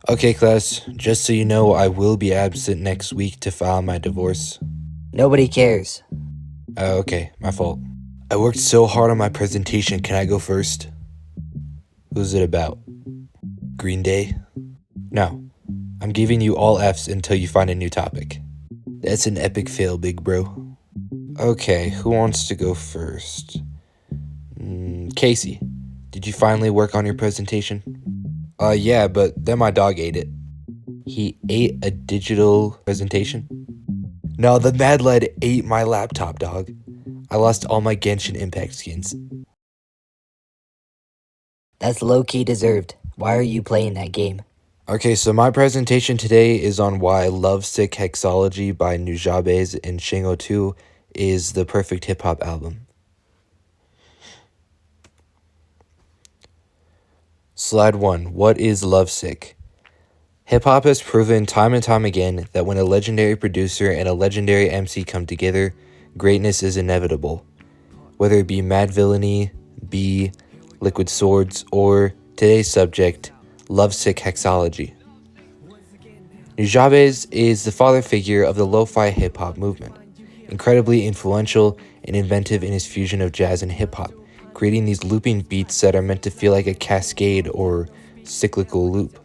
Okay, class, just so you know, I will be absent next week to file my divorce. Nobody cares. Okay, my fault. I worked so hard on my presentation, can I go first? Who's it about? Green Day? No, I'm giving you all Fs until you find a new topic. That's an epic fail, big bro. Okay, who wants to go first? Casey, did you finally work on your presentation? Yeah, but then my dog ate it. He ate a digital presentation? No, the Mad Lad ate my laptop, dog. I lost all my Genshin Impact skins. That's low-key deserved. Why are you playing that game? Okay, so my presentation today is on why Lovesick Hexalogy by Nujabes and Shing02 is the perfect hip-hop album. Slide 1. What is Lovesick? Hip-hop has proven time and time again that when a legendary producer and a legendary MC come together, greatness is inevitable. Whether it be Mad Villainy, B, Liquid Swords, or today's subject, Lovesick Hexalogy. Nujabes is the father figure of the lo-fi hip-hop movement, incredibly influential and inventive in his fusion of jazz and hip-hop, creating these looping beats that are meant to feel like a cascade or cyclical loop.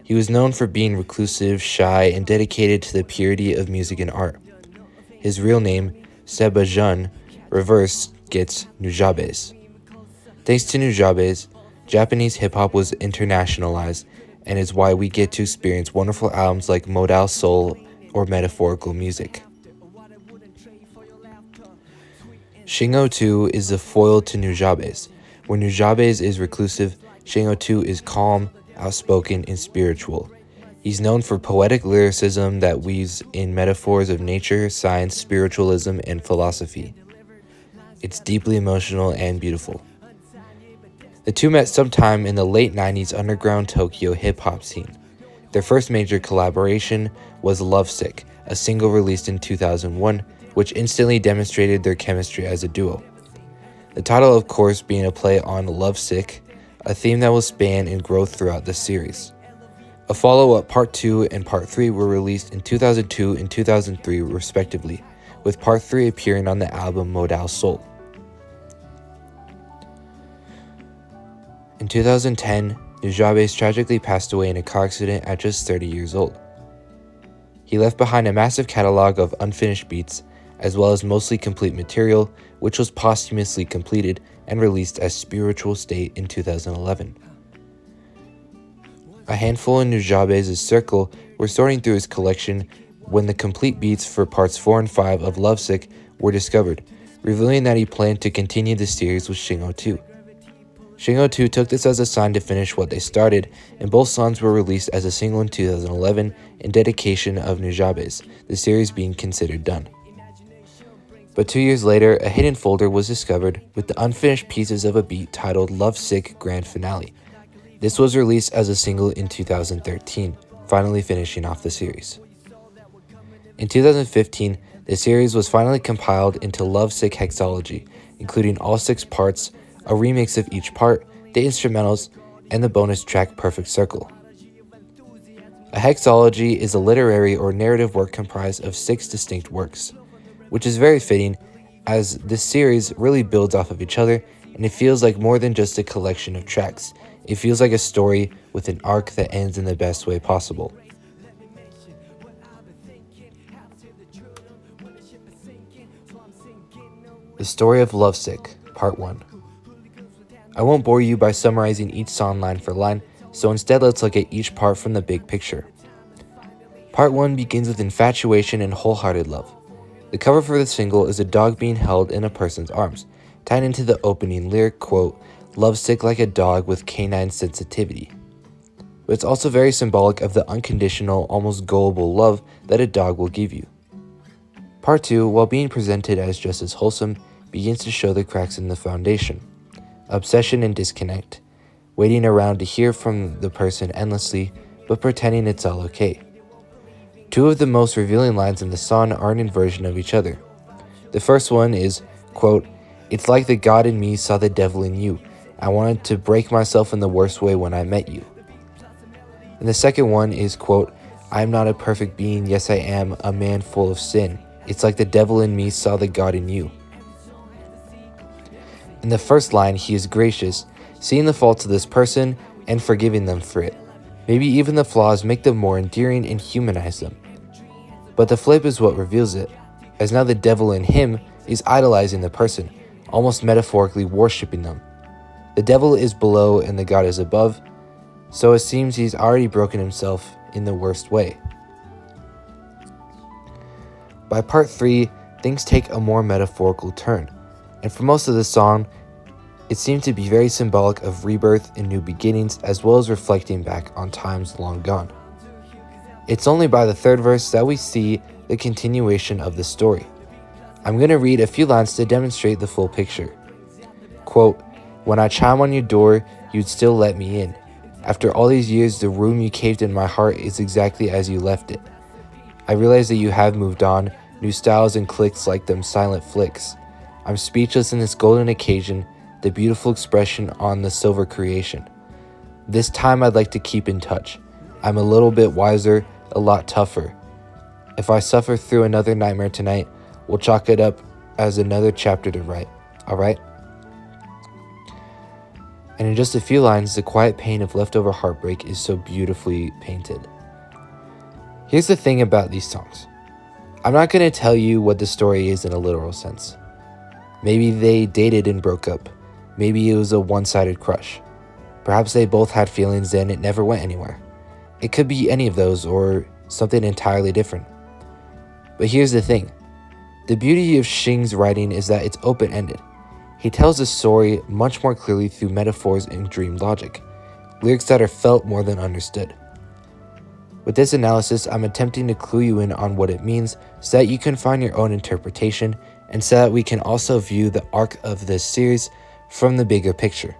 He was known for being reclusive, shy, and dedicated to the purity of music and art. His real name, Seba Jun, reversed, gets Nujabes. Thanks to Nujabes, Japanese hip-hop was internationalized and is why we get to experience wonderful albums like modal soul or metaphorical music. Shing02 is the foil to Nujabes. Where Nujabes is reclusive, Shing02 is calm, outspoken, and spiritual. He's known for poetic lyricism that weaves in metaphors of nature, science, spiritualism, and philosophy. It's deeply emotional and beautiful. The two met sometime in the late 90s underground Tokyo hip-hop scene. Their first major collaboration was Lovesick, a single released in 2001, which instantly demonstrated their chemistry as a duo. The title, of course, being a play on Lovesick, a theme that will span and grow throughout the series. A follow-up Part 2 and Part 3 were released in 2002 and 2003 respectively, with Part 3 appearing on the album Modal Soul. In 2010, Nujabes tragically passed away in a car accident at just 30 years old. He left behind a massive catalog of unfinished beats, as well as mostly complete material, which was posthumously completed and released as Spiritual State in 2011. A handful in Nujabes' circle were sorting through his collection when the complete beats for parts 4 and 5 of Lovesick were discovered, revealing that he planned to continue the series with Shing02. Shing02 took this as a sign to finish what they started, and both songs were released as a single in 2011 in dedication of Nujabes, the series being considered done. But 2 years later, a hidden folder was discovered with the unfinished pieces of a beat titled Lovesick Grand Finale. This was released as a single in 2013, finally finishing off the series. In 2015, the series was finally compiled into Lovesick Hexalogy, including all 6 parts, a remix of each part, the instrumentals, and the bonus track Perfect Circle. A hexalogy is a literary or narrative work comprised of 6 distinct works, which is very fitting as this series really builds off of each other and it feels like more than just a collection of tracks. It feels like a story with an arc that ends in the best way possible. The Story of Lovesick, Part 1. I won't bore you by summarizing each song line for line, so instead let's look at each part from the big picture. Part 1 begins with infatuation and wholehearted love. The cover for the single is a dog being held in a person's arms, tied into the opening lyric, quote, "Lovesick like a dog with canine sensitivity." But it's also very symbolic of the unconditional, almost gullible love that a dog will give you. Part 2, while being presented as just as wholesome, begins to show the cracks in the foundation. Obsession and disconnect, waiting around to hear from the person endlessly, but pretending it's all okay. 2 of the most revealing lines in the song are an inversion of each other. The first one is, quote, "It's like the God in me saw the devil in you. I wanted to break myself in the worst way when I met you." And the second one is, quote, I am not a perfect being, yes I am, a man full of sin. It's like the devil in me saw the God in you. In the first line, he is gracious, seeing the faults of this person and forgiving them for it. Maybe even the flaws make them more endearing and humanize them. But the flip is what reveals it, as now the devil in him is idolizing the person, almost metaphorically worshipping them. The devil is below and the God is above, so it seems he's already broken himself in the worst way. By part 3, things take a more metaphorical turn, and for most of the song, it seemed to be very symbolic of rebirth and new beginnings, as well as reflecting back on times long gone. It's only by the third verse that we see the continuation of the story. I'm going to read a few lines to demonstrate the full picture. Quote, when I chime on your door, you'd still let me in. After all these years, the room you caved in my heart is exactly as you left it. I realize that you have moved on, new styles and clicks like them silent flicks. I'm speechless in this golden occasion, the beautiful expression on the silver creation. This time I'd like to keep in touch. I'm a little bit wiser, a lot tougher. If I suffer through another nightmare tonight, we'll chalk it up as another chapter to write, alright? And in just a few lines, the quiet pain of leftover heartbreak is so beautifully painted. Here's the thing about these songs. I'm not going to tell you what the story is in a literal sense. Maybe they dated and broke up. Maybe it was a one-sided crush. Perhaps they both had feelings and it never went anywhere. It could be any of those or something entirely different. But here's the thing. The beauty of Shing's writing is that it's open-ended. He tells the story much more clearly through metaphors and dream logic, lyrics that are felt more than understood. With this analysis, I'm attempting to clue you in on what it means so that you can find your own interpretation and so that we can also view the arc of this series from the bigger picture.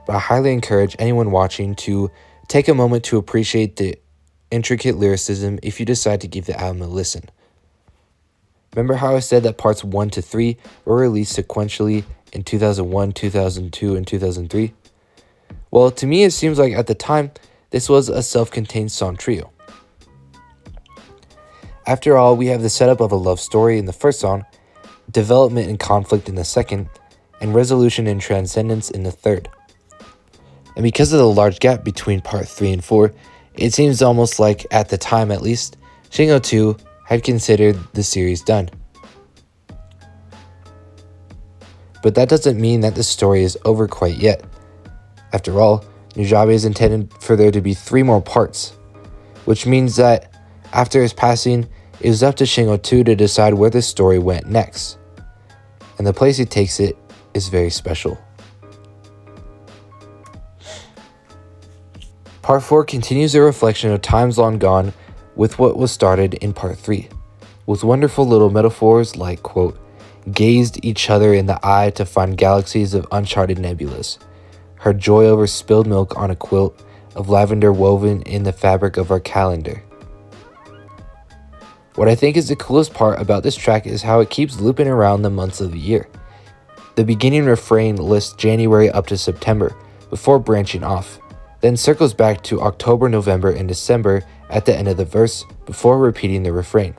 But I highly encourage anyone watching to take a moment to appreciate the intricate lyricism if you decide to give the album a listen. Remember how I said that parts 1 to 3 were released sequentially in 2001, 2002, and 2003? Well, to me it seems like at the time, this was a self-contained song trio. After all, we have the setup of a love story in the first song, development and conflict in the second, and resolution and transcendence in the third. And because of the large gap between part 3 and 4, it seems almost like, at the time at least, Shing02 had considered the series done. But that doesn't mean that the story is over quite yet. After all, Nujabes intended for there to be 3 more parts, which means that after his passing, it was up to Shing02 to decide where the story went next. And the place he takes it is very special. Part 4 continues a reflection of times long gone with what was started in part 3, with wonderful little metaphors like, quote, gazed each other in the eye to find galaxies of uncharted nebulas, heard joy over spilled milk on a quilt of lavender woven in the fabric of our calendar. What I think is the coolest part about this track is how it keeps looping around the months of the year. The beginning refrain lists January up to September before branching off, then circles back to October, November, and December at the end of the verse before repeating the refrain.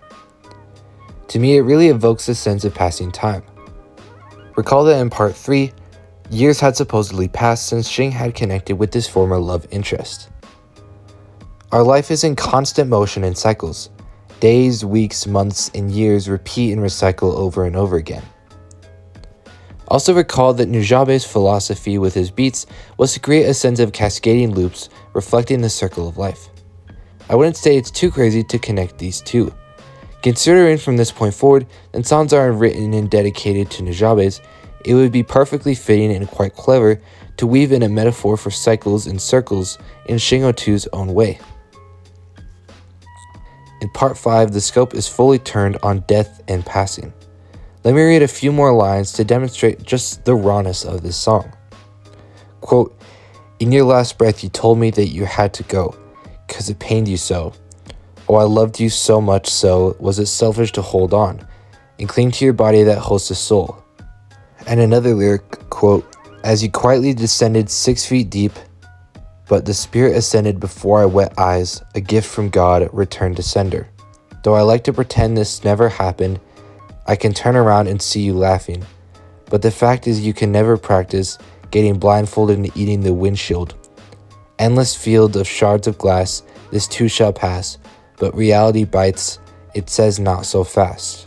To me, it really evokes a sense of passing time. Recall that in part 3, years had supposedly passed since Shing had connected with his former love interest. Our life is in constant motion and cycles. Days, weeks, months, and years repeat and recycle over and over again. Also recall that Nujabes' philosophy with his beats was to create a sense of cascading loops reflecting the circle of life. I wouldn't say it's too crazy to connect these two. Considering from this point forward that songs are written and dedicated to Nujabes, it would be perfectly fitting and quite clever to weave in a metaphor for cycles and circles in Shing02's own way. In part 5, the scope is fully turned on death and passing. Let me read a few more lines to demonstrate just the rawness of this song. Quote, in your last breath you told me that you had to go, 'cause it pained you so. Oh, I loved you so much so, was it selfish to hold on, and cling to your body that hosts a soul. And another lyric, quote, as you quietly descended 6 feet deep, But the spirit ascended before I wet eyes, a gift from God returned to sender. Though I like to pretend this never happened, I can turn around and see you laughing. But the fact is you can never practice getting blindfolded and eating the windshield. Endless field of shards of glass, this too shall pass, but reality bites, it says not so fast.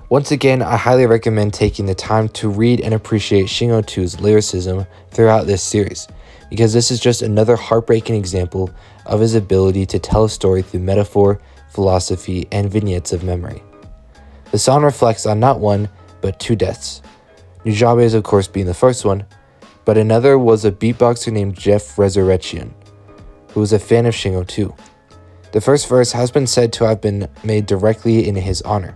Once again, I highly recommend taking the time to read and appreciate Shing02's lyricism throughout this series, because this is just another heartbreaking example of his ability to tell a story through metaphor, philosophy, and vignettes of memory. The song reflects on not one, but two deaths. Nujabes, of course, being the first one, but another was a beatboxer named Jeff Resurrection, who was a fan of Shing02. The first verse has been said to have been made directly in his honor.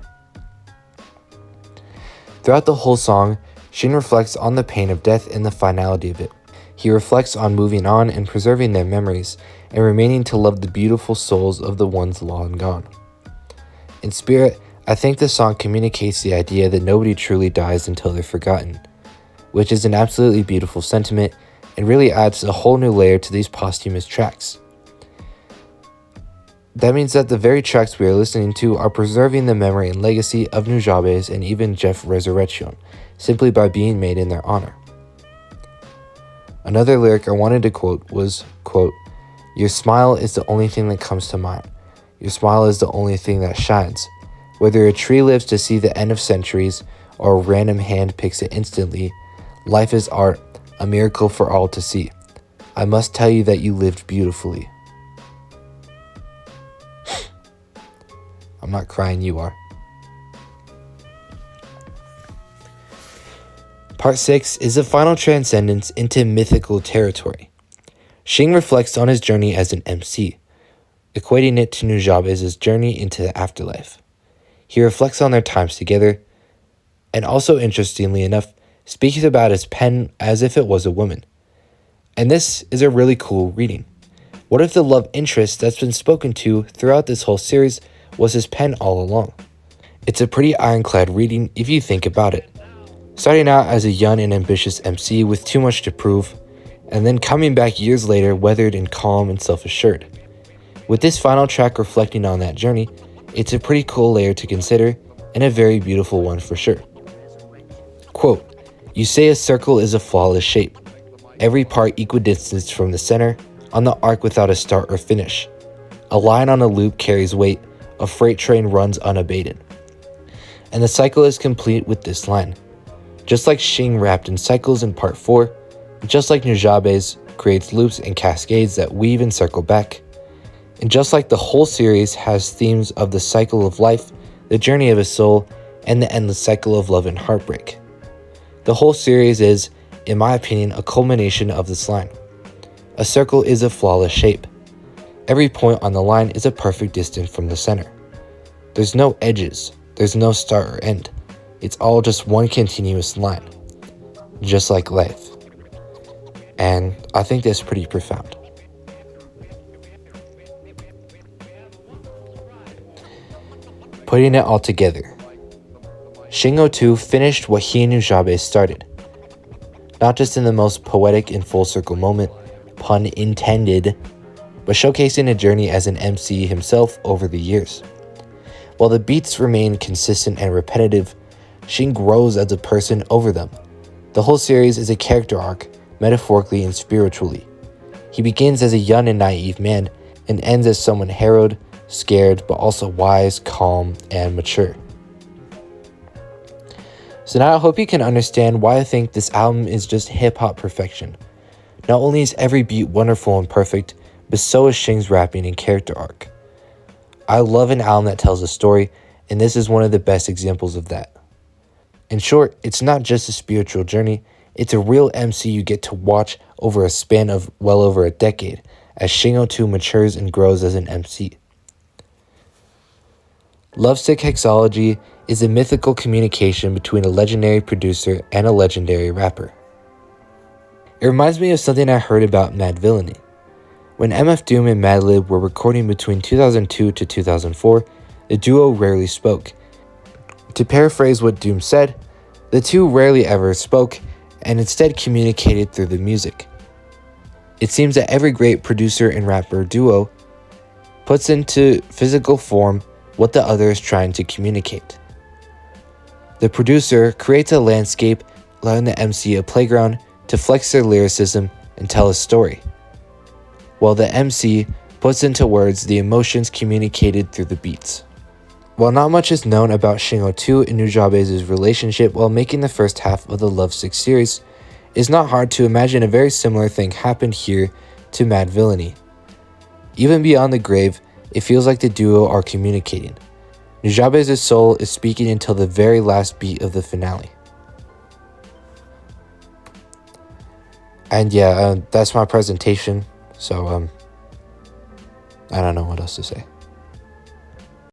Throughout the whole song, Shing reflects on the pain of death and the finality of it. He reflects on moving on and preserving their memories, and remaining to love the beautiful souls of the ones long gone. In spirit, I think the song communicates the idea that nobody truly dies until they're forgotten, which is an absolutely beautiful sentiment and really adds a whole new layer to these posthumous tracks. That means that the very tracks we are listening to are preserving the memory and legacy of Nujabes and even Jeff Resurrection, simply by being made in their honor. Another lyric I wanted to quote was, quote, "Your smile is the only thing that comes to mind. Your smile is the only thing that shines. Whether a tree lives to see the end of centuries or a random hand picks it instantly, life is art, a miracle for all to see. I must tell you that you lived beautifully." I'm not crying, you are. Part 6 is the final transcendence into mythical territory. Shing reflects on his journey as an MC, equating it to Nujabes' journey into the afterlife. He reflects on their times together, and also interestingly enough, speaks about his pen as if it was a woman. And this is a really cool reading. What if the love interest that's been spoken to throughout this whole series was his pen all along? It's a pretty ironclad reading if you think about it. Starting out as a young and ambitious MC with too much to prove, and then coming back years later weathered and calm and self-assured. With this final track reflecting on that journey, it's a pretty cool layer to consider, and a very beautiful one for sure. Quote, "You say a circle is a flawless shape, every part equidistanced from the center, on the arc without a start or finish. A line on a loop carries weight, a freight train runs unabated. And the cycle is complete with this line. Just like Shing wrapped in cycles in part 4, just like Nujabes creates loops and cascades that weave and circle back, and just like the whole series has themes of the cycle of life, the journey of a soul, and the endless cycle of love and heartbreak. The whole series is, in my opinion, a culmination of this line. A circle is a flawless shape. Every point on the line is a perfect distance from the center. There's no edges, there's no start or end. It's all just one continuous line, just like life. And I think that's pretty profound. Putting it all together, Shing02 finished what he and Nujabes started. Not just in the most poetic and full circle moment, pun intended, but showcasing a journey as an MC himself over the years. While the beats remain consistent and repetitive, Shing grows as a person over them. The whole series is a character arc, metaphorically and spiritually. He begins as a young and naive man, and ends as someone harrowed, scared, but also wise, calm, and mature. So now I hope you can understand why I think this album is just hip-hop perfection. Not only is every beat wonderful and perfect, but so is Shing's rapping and character arc. I love an album that tells a story, and this is one of the best examples of that. In short, it's not just a spiritual journey, it's a real MC you get to watch over a span of well over a decade, as Shing02 matures and grows as an MC. Lovesick Hexalogy is a mythical communication between a legendary producer and a legendary rapper. It reminds me of something I heard about Mad Villainy. When MF Doom and Madlib were recording between 2002 to 2004, the duo rarely spoke. To paraphrase what Doom said, the two rarely ever spoke, and instead communicated through the music. It seems that every great producer and rapper duo puts into physical form what the other is trying to communicate. The producer creates a landscape, allowing the MC a playground to flex their lyricism and tell a story, while the MC puts into words the emotions communicated through the beats. While not much is known about Shing02 and Nujabes' relationship while making the first half of the Lovesick series, it's not hard to imagine a very similar thing happened here to Mad Villainy. Even beyond the grave, it feels like the duo are communicating. Nujabes' soul is speaking until the very last beat of the finale. And yeah, that's my presentation, so I don't know what else to say.